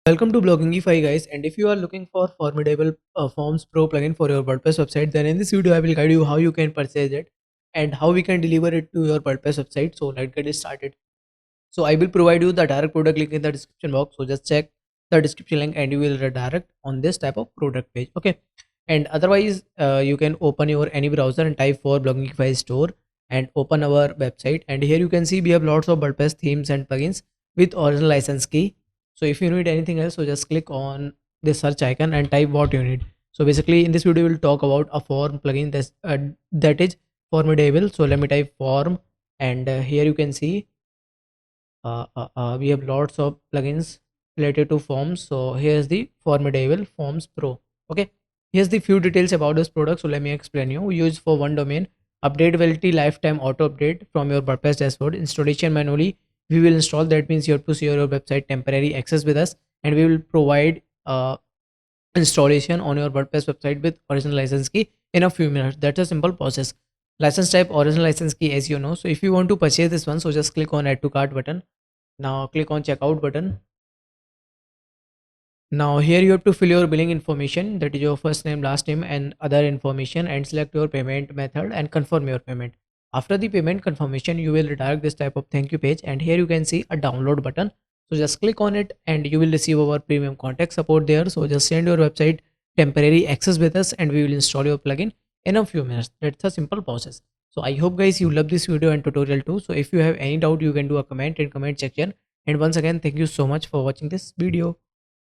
Welcome to Bloggingify guys, and if you are looking for Formidable Forms Pro plugin for your WordPress website, then in this video I will guide you how you can purchase it and how we can deliver it to your WordPress website. So let's get it started. So I will provide you the direct product link in the description box. So just check the description link and you will redirect on this type of product page. Okay, and otherwise you can open your any browser and type for Bloggingify store and open our website. And here you can see we have lots of WordPress themes and plugins with original license key. So if you need anything else, so just click on the search icon and type what you need. So basically in this video we'll talk about a form plugin that is Formidable. So let me type form, and here you can see we have lots of plugins related to forms. So here's the Formidable Forms Pro. Okay, here's the few details about this product. So let me explain you. We use for one domain, updatability, lifetime auto update from your WordPress dashboard, installation manually we will install. That means you have to share your website temporary access with us, and we will provide installation on your WordPress website with original license key in a few minutes. That's a simple process. License type original license key, as you know. So if you want to purchase this one, so just click on add to cart button. Now click on checkout button. Now here you have to fill your billing information, that is your first name, last name and other information, and select your payment method and confirm your payment. After the payment confirmation, you will redirect this type of thank you page, and here you can see a download button. So just click on it and you will receive our premium contact support there. So just send your website temporary access with us and we will install your plugin in a few minutes. That's a simple process. So I hope guys you love this video and tutorial too. So if you have any doubt, you can do a comment in comment section. And once again, thank you so much for watching this video.